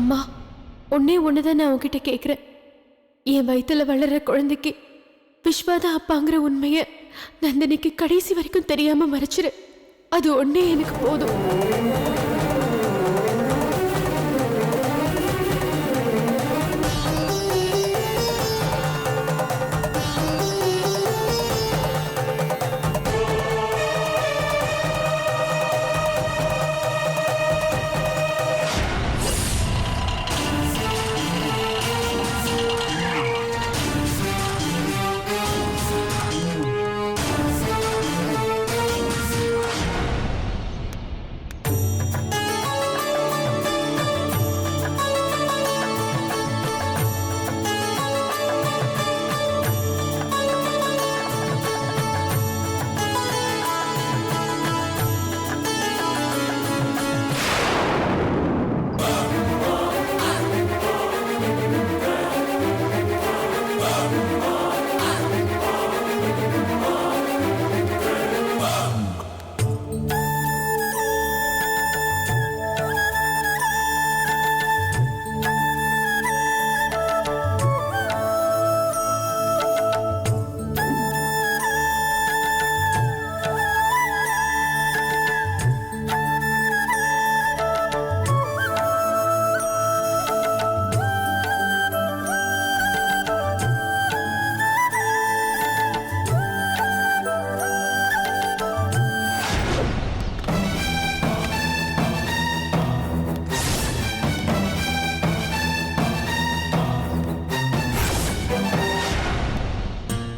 அம்மா, ஒன்னே ஒண்ணுதான் நான் உன்கிட்ட கேக்குறேன். என் வயித்துல வளர்ற குழந்தைக்கு விஸ்வாதான் அப்பாங்கிற உண்மைய நந்தினிக்கு கடைசி வரைக்கும் தெரியாம மறைச்சிரு. அது ஒன்னே எனக்கு போதும்.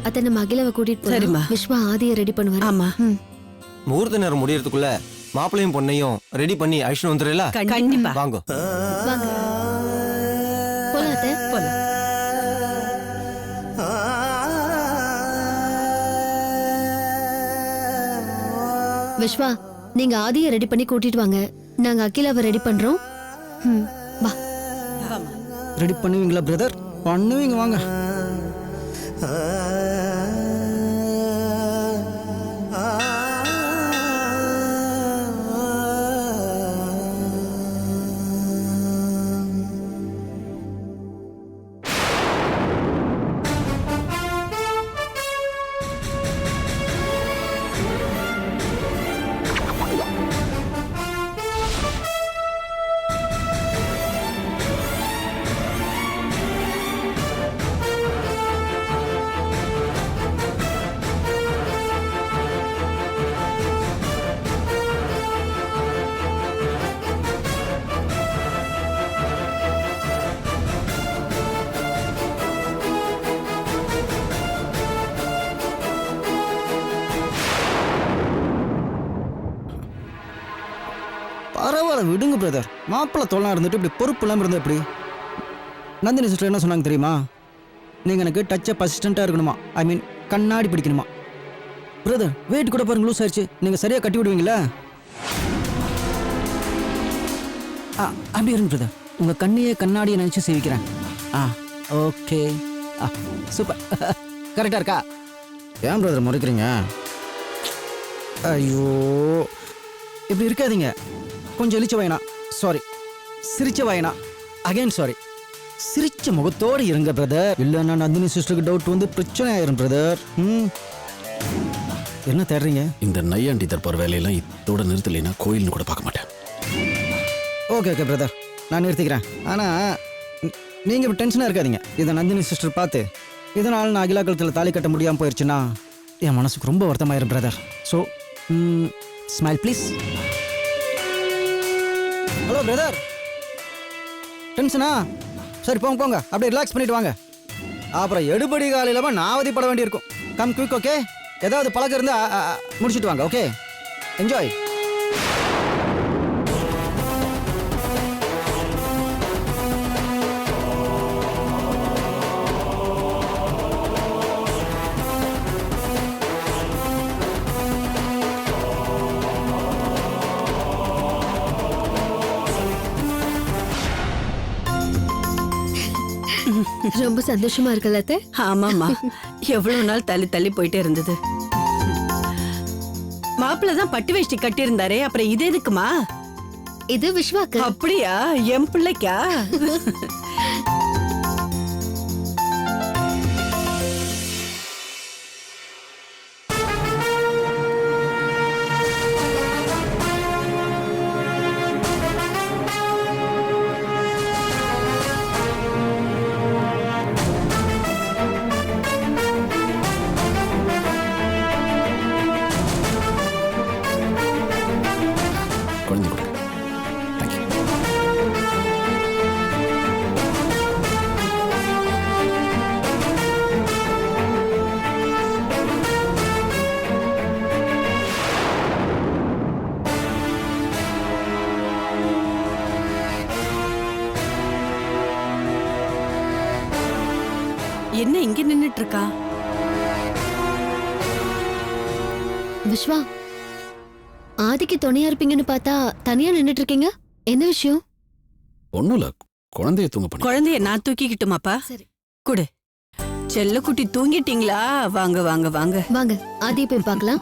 அத நம்ம அகிலவை கூட்டிட்டு போறோம். விஸ்வா ஆதியை ரெடி பண்ணுவாரு. ஆமா. முகூர்த்த நேரம் முடியறதுக்குள்ள மாப்பிளையும் பொண்ணையும் ரெடி பண்ணி அழிச்சு வந்துடல. கண்டிப்பா வாங்க வாங்க போலாம் அத்தை. போலாம். விஸ்வா, நீங்க ஆதியை ரெடி பண்ணி கூட்டிட்டு வாங்க. நாங்க அகிலாவை ரெடி பண்றோம். வா. ரெடி பண்ணுவீங்களா பிரதர்? பண்ணுவீங்க, வாங்க. பரவாயில்ல, விடுங்க பிரதர். மாப்பிள்ளை தொல்லாம் இருந்துட்டு இப்படி பொறுப்பு இல்லாமல் இருந்தா எப்படி? நந்தினி சிஸ்டர் என்ன சொன்னாங்க தெரியுமா? நீங்கள் எனக்கு டச் அப் அசிஸ்டண்ட்டாக இருக்கணுமா, ஐ மீன் கண்ணாடி பிடிக்கணுமா. பிரதர், வெயிட் கூட பாருங்க லூஸ் ஆயிடுச்சு. நீங்கள் சரியாக கட்டி விடுவீங்களா? அப்படி இருங்க பிரதர், உங்கள் கண்ணையே கண்ணாடியை நினச்சி சேவிக்கிறேன். ஓகே. சூப்பர். கரெக்டாக இருக்கா? ஏன் பிரதர் முறைக்கிறீங்க? ஐயோ, இப்படி இருக்காதீங்க. கொஞ்சம் இழிச்ச வாயினா சாரி, சிரிச்ச வாயினா அகைன் சாரி. சிரிச்ச முகத்தோடு இருங்க பிரதர். இல்லைன்னா நந்தினி சிஸ்டருக்கு டவுட் வந்து பிரச்சனை ஆயிரும் பிரதர். என்ன தேடுறீங்க? இந்த நையாண்டி தர்பார் வேலையெல்லாம் இதோட நிறுத்தலைன்னா கோயில்னு கூட பார்க்க மாட்டேன். ஓகே ஓகே பிரதர், நான் நிறுத்திக்கிறேன். ஆனால் நீங்கள் இப்போ டென்ஷனாக இருக்காதீங்க. இதை நந்தினி சிஸ்டர் பார்த்து இதனால் நான் அகிலா கழுத்தில் தாலி கட்ட முடியாமல் போயிடுச்சுன்னா என் மனசுக்கு ரொம்ப வருத்தமாயிரும் brother. So smile please. Hello brother, டென்ஷனா? சரி போங்க போங்க, அப்படியே ரிலாக்ஸ் பண்ணிட்டு வாங்க. அப்புறம் எடுபடி காலையில நான் அவதிப்பட வேண்டியிருக்கும். Come quick. ஓகே, ஏதாவது பழக்கம் இருந்தால் முடிச்சுட்டு வாங்க. Okay, enjoy. ரொம்ப சந்தோஷமா இருக்குல்ல அத்தை? ஆமாமா, எவ்வளவு நாள் தள்ளி தள்ளி போயிட்டே இருந்தது. மாப்பிள்ள தான் பட்டு வேஷ்டி கட்டி இருந்தாரே, அப்புறம் இது எதுக்குமா? இது விஸ்வாக்கு. அப்படியா? என் பிள்ளைக்கா? குழந்தை கொடு. தேங்க்யூ. என்ன இங்க நின்னுட்டு இருக்கா? விஸ்வா, ஆதிக்கு துணையா இருப்பீங்கன்னு பார்த்தா தனியா நின்னுட்டு இருக்கீங்க. என்ன விஷயம்? ஒண்ணும் இல்ல, குழந்தைய தூங்க பண்ணி. குழந்தைய நான் தூக்கிக்கிட்டுமாப்பா? சரி. குடு. செல்லக்குட்டி தூங்கிட்டீங்களா? வாங்க வாங்க வாங்க. வாங்க, ஆதியை போய் பார்க்கலாம்.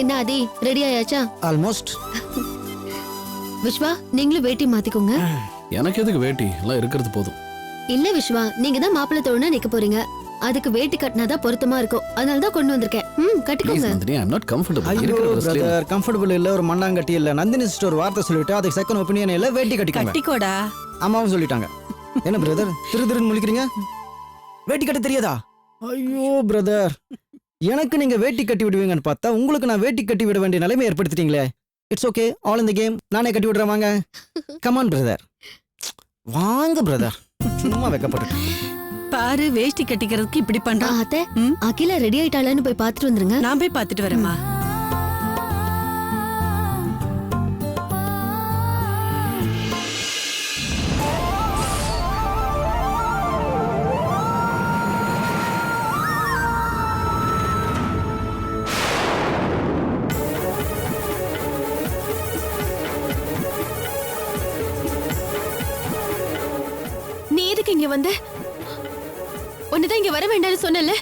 என்ன ஆதி, ரெடி ஆயாச்சா? ஆல்மோஸ்ட். விஸ்வா, நீங்களும் வேட்டி மாத்திக்கோங்க. எனக்கு எதுக்கு வேட்டி, எல்லாம் இருக்கிறது போதும். இல்ல விஸ்வா, நீங்க தான் மாப்பிள்ளை தோழனா நிக்க போறீங்க. அதுக்கு வேட்டி கட்டினாதான் பொருத்தமா இருக்கும். அதனால தான் கொண்டு வந்திருக்கேன். ப்ளீஸ் கட்டிக்கோங்க. Nandini, I am not comfortable. ஐயோ இருக்கிற ட்ரெஸ்ல பிரதர், கம்ஃபர்டபுள் இல்ல, ஒரு மண்ணாங்கட்டி இல்ல. நந்தினி சிஸ்டர் ஒரு வார்த்தை சொல்லிட்டு அதுக்கு செகண்ட் ஒப்பீனியன் இல்ல, வேட்டி கட்டிக்கோங்க. கட்டிக்கோடா. அம்மாவும் சொல்லிட்டாங்க. என்ன பிரதர் திருன்னு முழிக்கிறீங்க? வேட்டி கட்ட தெரியாதா? ஐயோ பிரதர், எனக்கு நீங்க வேட்டி கட்டி விடுவீங்கன்னு பார்த்தா உங்களுக்கு நான் வேட்டி கட்டி விட வேண்டிய நிலைமை ஏற்படுத்திட்டீங்களே. இட்ஸ் ஓகே, ஆல் இந்த கேம். நானே கட்டி விடுறேன், வாங்க. கமான் பிரதர், வாங்க பிரதர். சும்மா வைக்கப்பட்டு பாரு, வேஷ்டி கட்டிக்கிறதுக்கு இப்படி பண்றான். அத்தை, ம்? அகிலா ரெடி ஆயிட்டாளான்னு போய் பார்த்துட்டு வந்துருங்க. நான் போய் பார்த்துட்டு வரேம்மா. நீ எதுக்கு இங்க வந்த? உன்னதான் இங்க வர வேண்டாம்னு சொன்னல,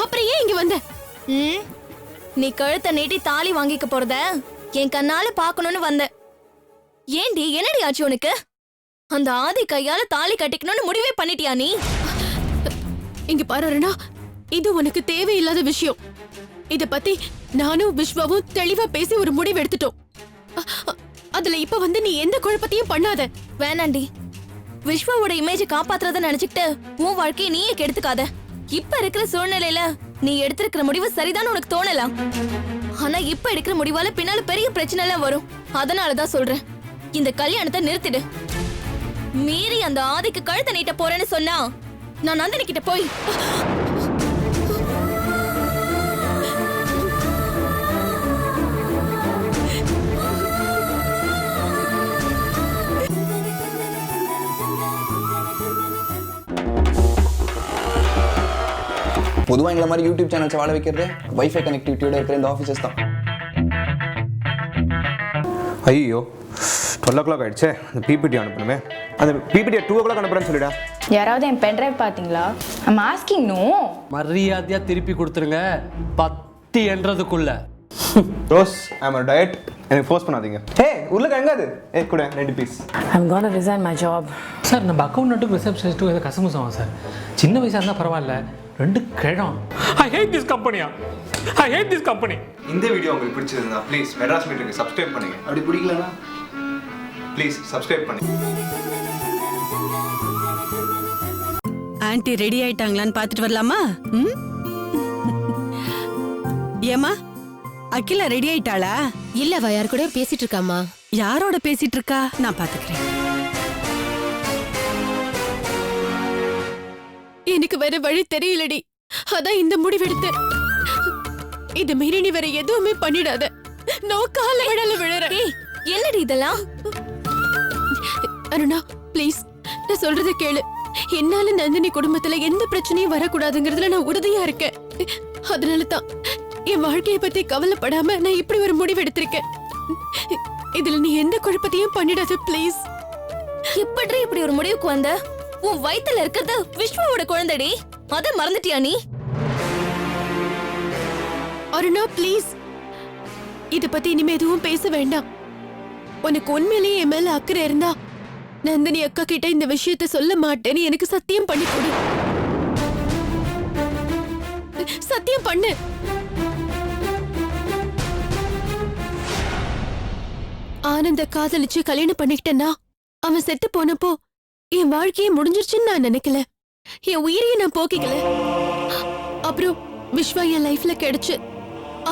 அப்புறம் ஏன் இங்க வந்த? நீ கழுத்தை நீட்டி தாலி வாங்கிக்க போறத என் கண்ணால பாக்கணும்னு வந்த. ஏண்டி, என்னடி ஆச்சு உனக்கு? அந்த ஆதி கையால தாலி கட்டிக்கணும்னு முடிவே பண்ணிட்டியா நீ? இங்க பாரு அருணா, இது உனக்கு தேவையில்லாத விஷயம். இத பத்தி நானும் விஸ்வாவும் தெளிவா பேசி ஒரு முடிவு எடுத்துட்டோம். அதுல இப்ப வந்து நீ எந்த குழப்பத்தையும் பண்ணாத. வேணாண்டி, விஸ்வாவோட இமேஜ் காப்பாத்துறத நினைச்சுக்கிட்டு உன் வாழ்க்கையை நீயே கெடுத்துக்காத. இப்ப இருக்கிற சூழ்நிலையில நீ எடுத்திருக்கிற முடிவு சரிதான் உனக்கு தோணலாம். ஆனா இப்ப எடுக்கிற முடிவால பின்னால பெரிய பிரச்சனை எல்லாம் வரும். அதனாலதான் சொல்றேன், இந்த கல்யாணத்தை நிறுத்திடு. மீறி அந்த ஆதிக்கு கழுத்தை நீட்ட போறேன்னு சொன்னா நான் நந்தினி கிட்ட போய் பொதுவாக எங்களை மாதிரி யூடியூப் சேனல்ஸ் வாழ வைக்கிறது வைஃபை கனெக்டிவிட்டியோட இருக்கிற இந்த ஆஃபீஸஸ் தான். ஐயோ 12 o'clock ஆயிடுச்சே. அந்த பிபிடி அனுப்பணுமே. அந்த பிபிடியை 2 o'clock அனுப்புறேன்னு சொல்லிடா. யாராவது என் பென்ட்ரைவ் பார்த்தீங்களா? I'm asking. நோ, மரியாதையா திருப்பி கொடுத்துருங்க 10 என்றதுக்குள்ள. Rose, I'm on diet. எனக்கு ஃபோர்ஸ் பண்ணாதீங்க. ஹே, உருளைக்கிழங்கு அது. கூட 2 piece. I'm gonna resign my job. Sir, நம்ம அக்கௌண்ட்டுக்கும் ரிசப்ஷனிஸ்ட்டுக்கும் ஏதோ கசமுசாவும் சார். சின்ன வயசாக இருந்தால் பரவாயில்ல, 2 கிழம். ஐ ஹேட் திஸ் கம்பெனியா, ஐ ஹேட் திஸ் கம்பெனி. இந்த வீடியோ உங்களுக்கு பிடிச்சிருந்தா ப்ளீஸ் மெட்ராஸ் மீட்டருக்கு சப்ஸ்கிரைப் பண்ணுங்க. அப்படி பிடிக்கலன்னா ப்ளீஸ் சப்ஸ்கிரைப் பண்ணுங்க. ஆன்ட்டி ரெடி ஆயிட்டாங்களான்னு பார்த்துட்டு வரலாமா? ஏமா, அகிலா ரெடி ஆயிட்டாளா? இல்ல, அவ யார் கூட பேசிட்டு இருக்காமா. யாரோட பேசிட்டு இருக்கா? நான் பாத்துக்கிறேன். எனக்கு வேற வழி தெரியலடி, அதான் இந்த முடிவெடுத்தேன். இது மீறி நீ வேற எதுவுமே பண்ணிடாத. நான் கால விடல விழற. என்னடி இதெல்லாம்? அருணா ப்ளீஸ், நான் சொல்றத கேளு. என்னால நந்தினி குடும்பத்துல எந்த பிரச்சனையும் வரக்கூடாதுங்கிறதுல நான் உறுதியா இருக்கேன். அதனால தான் என் வாழ்க்கையை பத்தி கவலைப்படாம நான் இப்படி ஒரு முடிவு எடுத்திருக்கேன். இதுல நீ எந்த குழப்பத்தையும் பண்ணிடாத ப்ளீஸ். எப்படி இப்படி ஒரு முடிவுக்கு வந்த? உன் வயித்துல இருக்கிறது விஸ்வாவோட குழந்தைடி, அத மறந்துட்டியா நீ? அருணா ப்ளீஸ், இத பத்தி இனிமே எதுவும் பேச வேண்டாம். உனக்கு உண்மையிலேயே என் மேல அக்கறை இருந்தா நந்தினி அக்கா கிட்ட இந்த விஷயத்த சொல்ல மாட்டேன்னு எனக்கு சத்தியம் பண்ணி கொடு. சத்தியம் பண்ணு. ஆனந்த காதலிச்சு கல்யாணம் பண்ணிக்கிட்டேன்னா அவன் செத்து போனப்போ என் வாழ்க்கையே முடிஞ்சிருச்சுன்னு நான் நினைக்கல. என் உயிரையே நான் போக்கிக்கல. அப்புறம் விஸ்வா என் லைஃப்ல கிடைச்சு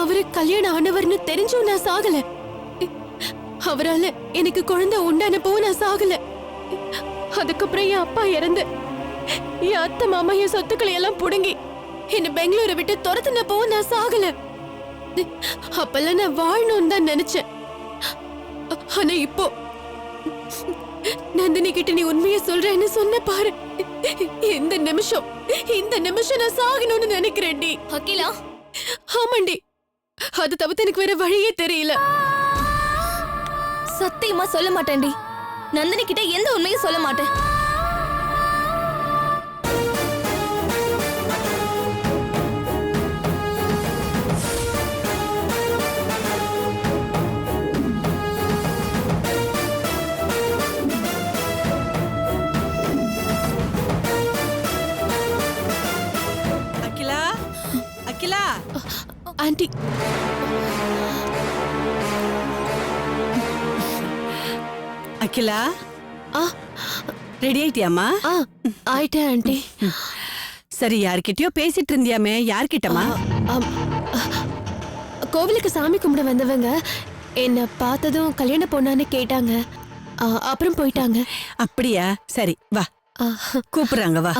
அவரு கல்யாணம் ஆனவர்னு தெரிஞ்சும் நான் சாகல. அவரால எனக்கு குழந்தை உண்டானப்போ நான் சாகல. அதுக்கப்புறம் என் அப்பா இறந்து என் அத்தை மாமா என் சொத்துக்களை எல்லாம் புடுங்கி என்ன பெங்களூரை விட்டு துரத்துனப்போ நான் சாகல. அப்பெல்லாம் நான் வாழணும்னு தான் நினைச்சேன். ஆனா இப்போ நந்தினி கிட்ட நீ உண்மையை சொல்றேன்னு சொன்ன பாரு, இந்த நிமிஷம் நான் சாகணும்னு நினைக்கிறேன்டி. அகிலா, ஆமாண்டி, அது தவிர்த்து எனக்கு வேற வழியே தெரியல. சத்தியமா சொல்ல மாட்டேன்டி. நந்தினி கிட்ட எந்த உண்மையும் சொல்ல மாட்டேன். அகிலா, அகிலா, ஆண்டி, அகிலா, ஆ ரெடி ஆயிட்டியாமா? ஆ ஆயிட்டேன் ஆண்டி. சரி, யார்கிட்டயோ பேசிட்டு இருந்தியாமே, யார்கிட்டமா? கோவிலுக்கு சாமி கும்பிட வந்தவங்க என்ன பார்த்ததும் கல்யாண பொண்ணான்னு கேட்டாங்க. அப்புறம் போயிட்டாங்க. அப்படியா? சரி, வா, கூப்பிடுறாங்க, வா.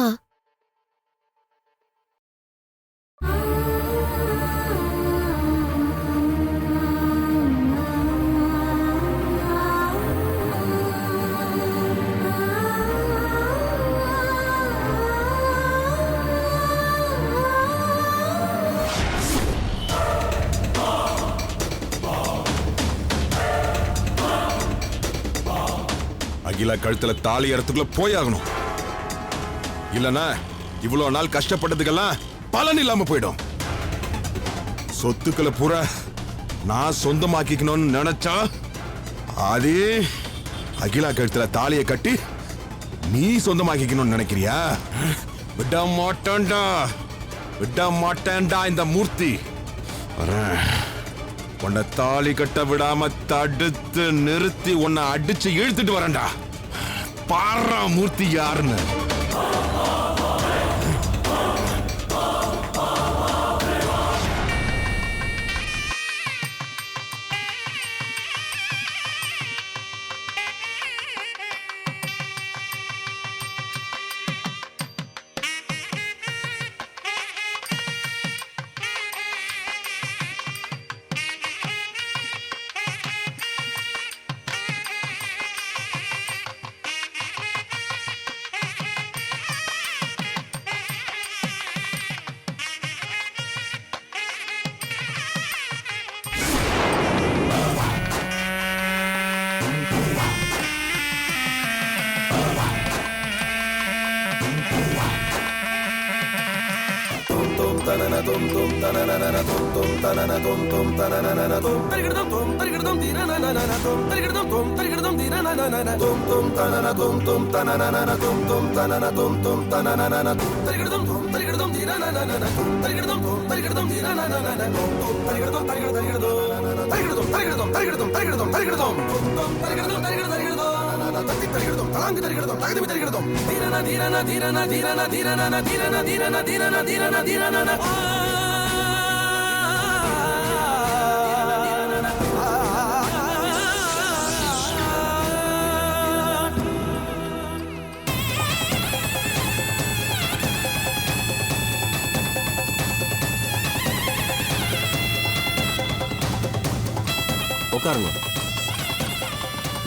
அகிலா கழுத்துல தாலி இடத்துக்குள்ள போயாகணும். இல்லனா இவ்வளவு நாள் கஷ்டப்பட்டதுக்கெல்லாம் பலன் இல்லாம போயிடும். சொத்துக்களை பூரா நான் சொந்தமாக்கிக்கணும்னு நினைச்சா அதே அகிலா கழுத்துல தாலியை கட்டி நீ சொந்தமாக்கிக்கணும்னு நினைக்கிறியா? விட மாட்டேன்டா இந்த மூர்த்தி. உன்னை தாலி கட்ட விடாம தடுத்து நிறுத்தி உன்னை அடிச்சு இழுத்துட்டு வரேன்டா. பாரா மூர்த்தி யாருன்னு. उतारूंगा।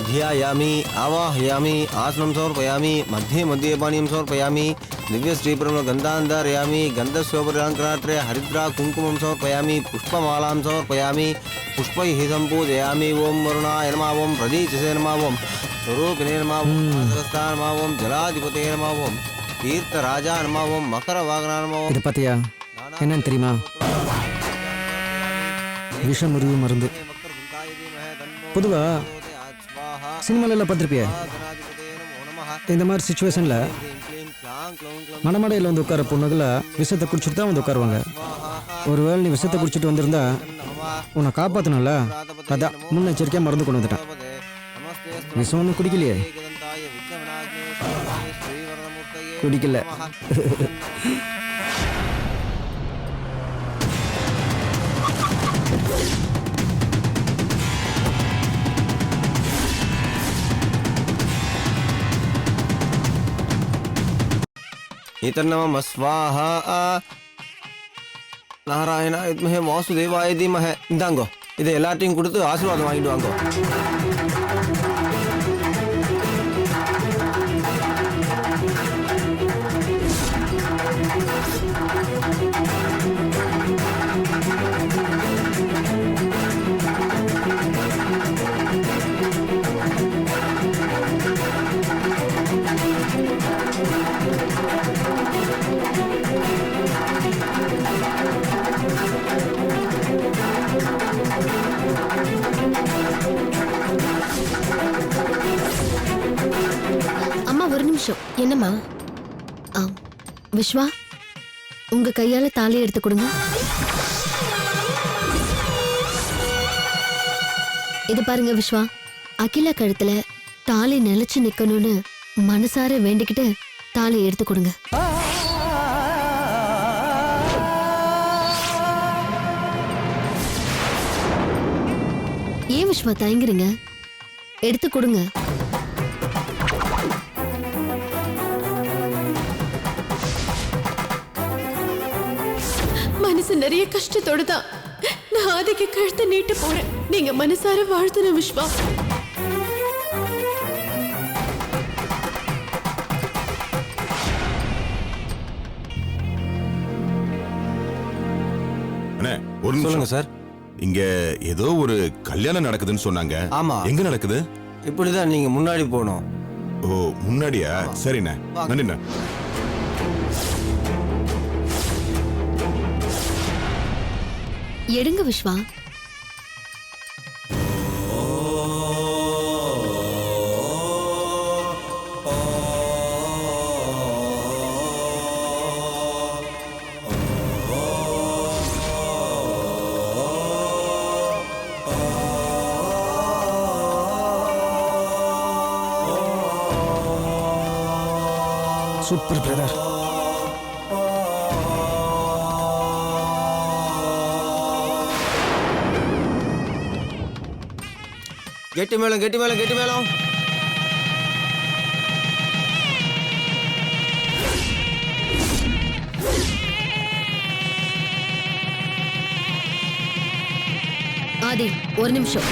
ध्यायामि आवाहयामि आसनं समर्पयामि मध्ये मध्ये पानीयं समर्पयामि दिव्य श्रीपुरं गन्धान्धारयामि गन्धस्वपराङ्करात्रे हरिद्रा कुङ्कुमं समर्पयामि पुष्पमालां समर्पयामि पुष्पैः सम्पूजयामि ओं वरुणाय नमः ओं प्रदीचसे नमः ओं स्वरूपिणे नमः ओं सहस्राय नमः ओं जलाधिपतये नमः ओं तीर्थराजा नमः ओं मकरवाहनाय नमः ओं। இது பார்த்தியா என்னன்னு தெரியுமா? விஷமுறிவு மருந்து. பொதுவாக சினிமாலெல்லாம் பார்த்துருப்பியே, இந்த மாதிரி சுச்சுவேஷனில் மணமடையில் வந்து உட்கார பொண்ணுகளை விஷத்தை குடிச்சிட்டு தான் வந்து உட்காருவாங்க. ஒருவேளை நீ விஷத்தை குடிச்சிட்டு வந்திருந்தா உன்னை காப்பாற்றணும்ல, அதான் முன்னெச்சரிக்கையாக மருந்து கொண்டு வந்துட்டேன். விஷம் ஒன்றும் குடிக்கலையே? குடிக்கல. ஏதன்னம ஸ்வாஹா நாராயணா வித்மஹே வாசுதேவாய தீமஹே. இந்தாங்கோ, இதை எல்லாத்தையும் கொடுத்து ஆசீர்வாதம் வாங்கிட்டு வாங்கோ. அம்மா ஒரு நிமிஷம். என்னம்மா? விஸ்வா, உங்க கையால தாலி எடுத்து கொடுங்க. இது பாருங்க விஸ்வா, அகிலா கழுத்துல தாலி நிலைச்சு நிக்கணும்னு மனசார வேண்டிக்கிட்டு தாலி எடுத்து கொடுங்க. ஏன் விஸ்வா தயங்குறீங்க? எடுத்து கொடுங்க. மனசு நிறைய கஷ்டத்தோட தான் நான் ஆதிக்கு கழுத்தை நீட்டு போறேன். நீங்க மனசார வாழ்த்தணும் விஸ்வா. ஒரு நிமிஷம். சொல்லுங்க சார். இங்க ஏதோ ஒரு கல்யாணம் நடக்குதுன்னு சொன்னாங்க. ஆமா. எங்க நடக்குது? இப்படிதான் நீங்க முன்னாடி போகணும். ஓ, முன்னாடியா? சரிண்ணே, நன்றிண்ணே. எடுங்க விஸ்வா. Super brother. கெட்டி மேளம், கெட்டி மேளம், கெட்டி மேளம். ஆதி ஒரு நிமிஷம்.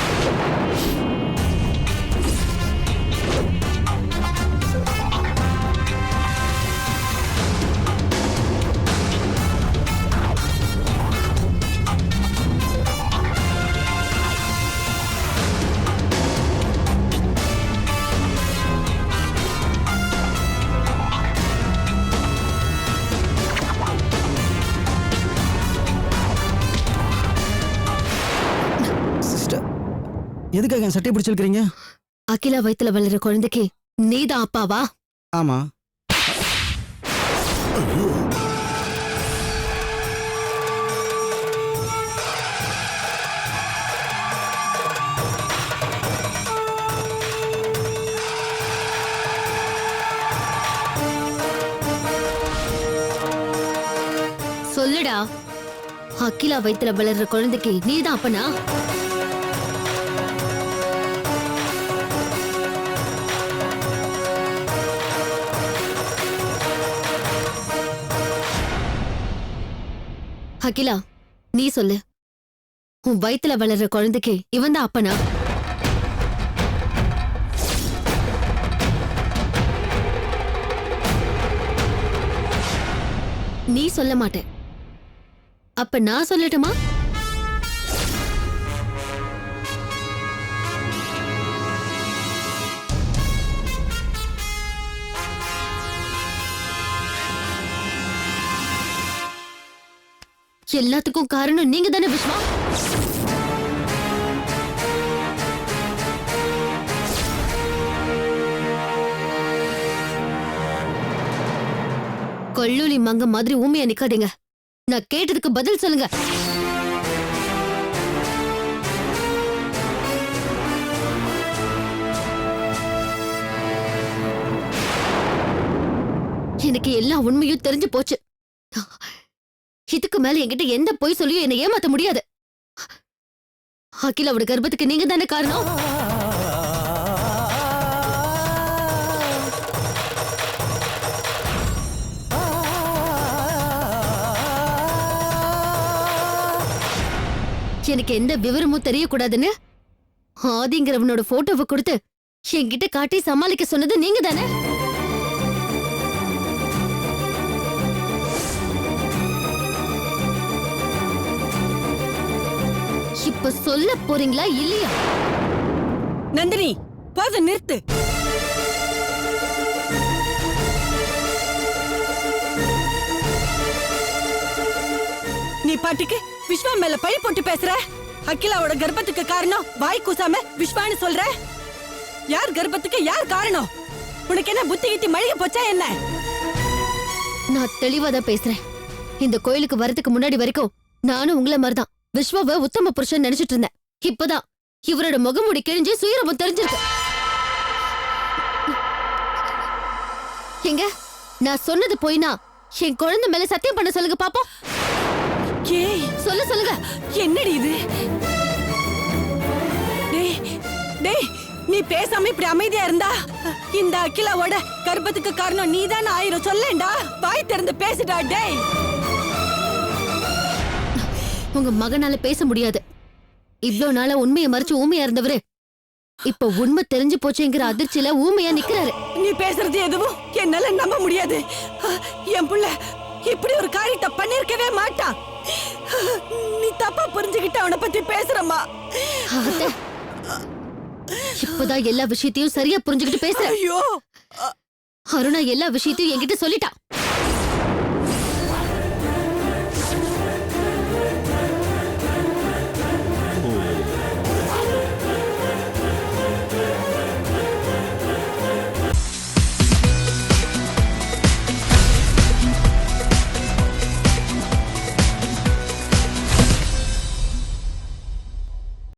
எதுக்காக என் சட்டையை பிடிச்சிருக்கிறீங்க? அகிலா வயித்துல வளர்ற குழந்தைக்கு நீதான் அப்பாவா? ஆமா. சொல்லுடா, அகிலா வயித்துல வளர்ற குழந்தைக்கு நீதான் அப்பனா? அகிலா, நீ சொல்லு, உன் வயித்துல வளர்ற குழந்தைக்கு இவன் தான் அப்பனா? நீ சொல்ல மாட்டே, அப்ப நான் சொல்லட்டுமா? எல்லாத்துக்கும் காரணம் நீங்க தானே விஸ்வா. கல்லூலி மங்க மாதிரி ஊமையா நிக்காதீங்க. நான் கேட்டதுக்கு பதில் சொல்லுங்க. எனக்கு எல்லா உண்மையும் தெரிஞ்சு போச்சு. இதுக்கு மேல என்கிட்ட எந்த பொய் சொல்லியும் என்னை ஏமாத்த முடியாது. அகிலாவோட கர்ப்பத்துக்கு நீங்க தானே காரணம். எனக்கு எந்த விவரமும் தெரியக்கூடாதுன்னு ஆதிங்கிறவனோட போட்டோவை கொடுத்து என்கிட்ட காட்டி சமாளிக்க சொன்னது நீங்க தானே. இப்ப சொல்ல போறீங்களா இல்லையா? நந்தினி போத நிறுத்து. நீ பாட்டுக்கு விஸ்வா மேல பழி போட்டு பேசுற. அகிலாவோட கர்ப்பத்துக்கு காரணம் வாய் கூசாம விஸ்வான்னு சொல்ற. யார் கர்ப்பத்துக்கு யார் காரணம்? உனக்கு என்ன புத்தி கித்தி மழிய போச்சா என்ன? நான் தெளிவாதான் பேசுறேன். இந்த கோயிலுக்கு வரதுக்கு முன்னாடி வரைக்கும் நானும் உங்கள மாதிரிதான் விஸ்வாவை உத்தம புருஷன் நினைச்சிட்டு இருந்தேன். இப்பதான் இவரோட முகமுடி கிழிஞ்சு சுயரூபம் தெரிஞ்சிருக்கு. எங்க நான் சொன்னது போயினா என் குழந்தை மேல சத்தியம் பண்ண சொல்லுங்க பாப்போம். சொல்லுங்க. என்னடி இது? டேய் டேய், நீ பேசாம இப்படி அமைதியா இருந்தா இந்த அகிலாவோட கர்ப்பத்துக்கு காரணம் நீதான் ஆயிரும். சொல்லேண்டா, வாய் திறந்து பேசிட்டா. டேய், உங்க மகனால பேச முடியாது. இவ்ளோ நாளா உண்மையை மறைச்சு ஊமையா இருந்தவரு இப்ப உண்மை தெரிஞ்சு போச்சுங்கிற அதிர்ச்சியில ஊமையா நிக்கிறாரு. நீ பேசுறது எதுவும் என்னால நம்ப முடியாது. என் புள்ள இப்படி ஒரு காரியத்தை பண்ணிருக்கவே மாட்டான். நீ தப்பா புரிஞ்சுக்கிட்ட அவனை பத்தி பேசுறமா. இப்பதான் எல்லா விஷயத்தையும் சரியா புரிஞ்சுக்கிட்டு பேசுற. ஐயோ, அருணா எல்லா விஷயத்தையும் என்கிட்ட சொல்லிட்டான்.